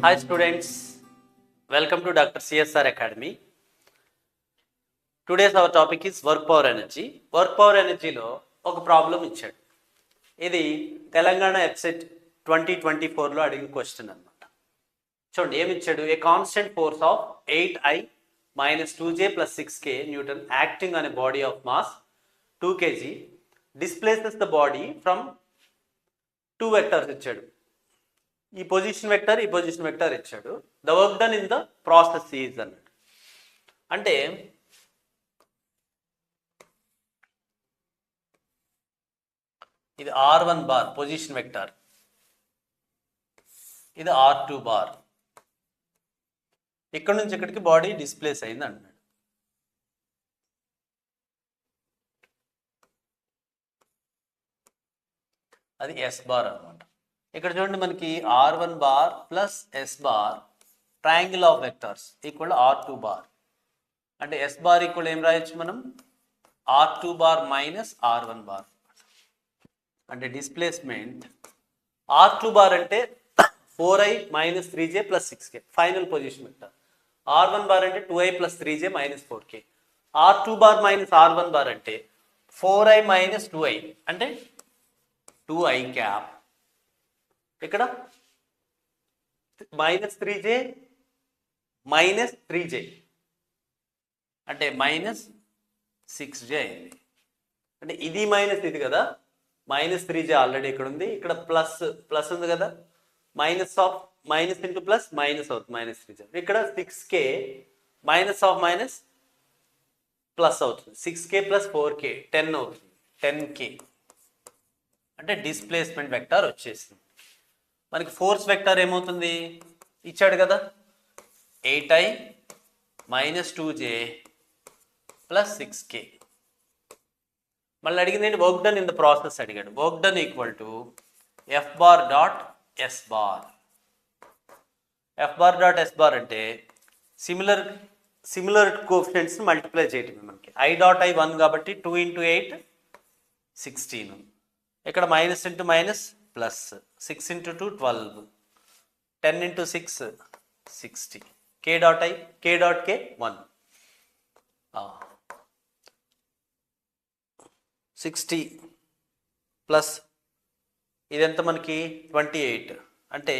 Hi students, welcome to Dr. CSR Academy. Today's our topic is work power energy. Work power energy లో ఒక problem ఇచ్చాడు. ఇది తెలంగాణ ఎఫ్సెట్ 2024లో అడిగిన question అన్నమాట. చూడండి ఏమి ఇచ్చాడు, a constant force of 8I minus 2J plus 6K Newton acting on a body of mass 2 kg displaces the body from two vectors ఇచ్చాడు. ఈ పొజిషన్ వెక్టర్ ఇచ్చాడు. The work done in the process is అన్నాడు. అంటే ఇది R1 bar position vector, ఇది R2 bar. ఇక్కడ నుంచి ఇక్కడికి బాడీ డిస్ప్లేస్ అయింది అంటున్నాడు. అది S బార్ అన్నమాట. ఇక్కడ చూడండి మనకి R1 bar plus S bar triangle of vectors equal R2 bar. అంటే S బార్ ఈక్వల్ ఏం రాయొచ్చు మనం, R2 bar minus R1 bar. అంటే డిస్ప్లేస్మెంట్ R2 బార్ అంటే 4I minus 3J plus 6K final position vector. R1 bar అంటే 2I plus 3J minus 4K. R2 bar minus R1 bar అంటే 4I minus 2I అంటే 2I cap. ఇక్కడ minus 3J minus 3J అంటే minus 6J అయింది. అంటే ఇది minus ఇది కదా, మైనస్ 3J ఆల్రెడీ ఇక్కడ ఉంది, ఇక్కడ ప్లస్ ఉంది కదా, minus of minus into plus minus అవుతుంది, మైనస్ 3J. ఇక్కడ 6K minus of minus plus అవుతుంది, 6K ప్లస్ 4K 10 అవుతుంది, 10K. అంటే డిస్ప్లేస్మెంట్ వెక్టర్ వచ్చేసింది. మనకి ఫోర్స్ వెక్టర్ ఏమవుతుంది ఇచ్చాడు కదా, 8I minus 2J plus 6K. మళ్ళీ అడిగింది ఏంటి, work done in the process అడిగాడు. Work done equal to F bar dot S bar. F bar dot S bar అంటే సిమిలర్ కోఎఫిషియెంట్స్ మల్టిప్లై చేయటమే. మనకి I డాట్ I 1 కాబట్టి 2 ఇంటూ 8 16. ఇక్కడ minus into minus plus, 6 into 2 12, 10 into 6 60. K dot I K dot K 1 60 plus ఇదెంత మనకి 28 అంటే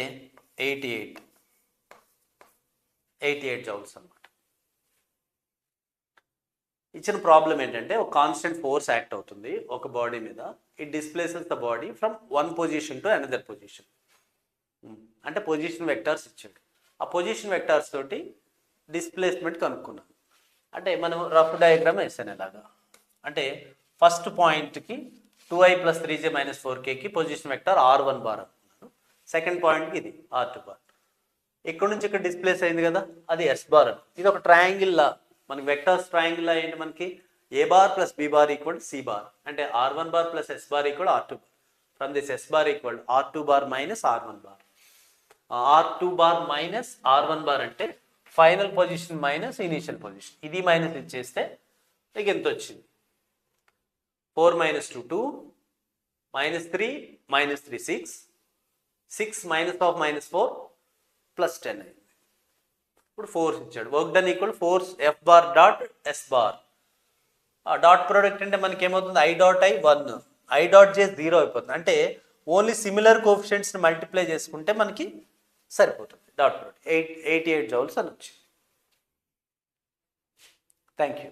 88 joules అన్నమాట. ఇచ్చిన ప్రాబ్లం ఏంటంటే ఒక కాన్స్టెంట్ ఫోర్స్ యాక్ట్ అవుతుంది ఒక బాడీ మీద. It displaces the body from one position to another position. అంటే పొజిషన్ వెక్టార్స్ ఇచ్చాడు. ఆ పొజిషన్ వెక్టార్స్ తోటి డిస్ప్లేస్మెంట్ కనుక్కున్నాం. అంటే మనం రఫ్ డయాగ్రామ్ వేసాను ఇలాగా. అంటే ఫస్ట్ పాయింట్కి 2I ప్లస్ 3J మైనస్ 4Kకి పొజిషన్ వెక్టర్ R1 బార్ అనుకున్నాను. సెకండ్ పాయింట్కి ఇది R2 బార్. ఇక్కడ నుంచి ఇక్కడ డిస్ప్లేస్ అయింది కదా, అది S బార్. ఇది ఒక ట్రయాంగిల్ లా, మనకి వెక్టర్స్ ట్రయాంగిల్ లా ఏంటి, మనకి A bar plus B bar equal C bar. అంటే R1 bar plus S bar equal R2 bar. From this S bar equal R2 bar minus R1 bar. R2 bar minus R1 bar అంటే final position minus initial position. ఇది minus ఇచ్చేస్తే మీకు ఎంత వచ్చింది, 4 minus 2 2 minus 3 minus 3 6 minus of minus 4 plus 10 అయింది. ఇప్పుడు force ఇచ్చాడు. Work done equal force F bar dot S bar. Dot product అంటే మనకి ఏమవుతుంది, I dot I 1, I dot J 0 అయిపోతుంది. అంటే ఓన్లీ సిమిలర్ కోఎఫిషియెంట్స్ని మల్టిప్లై చేసుకుంటే మనకి సరిపోతుంది. డాట్ ప్రోడక్ట్ 88 జౌల్స్ అని వచ్చింది. Thank you.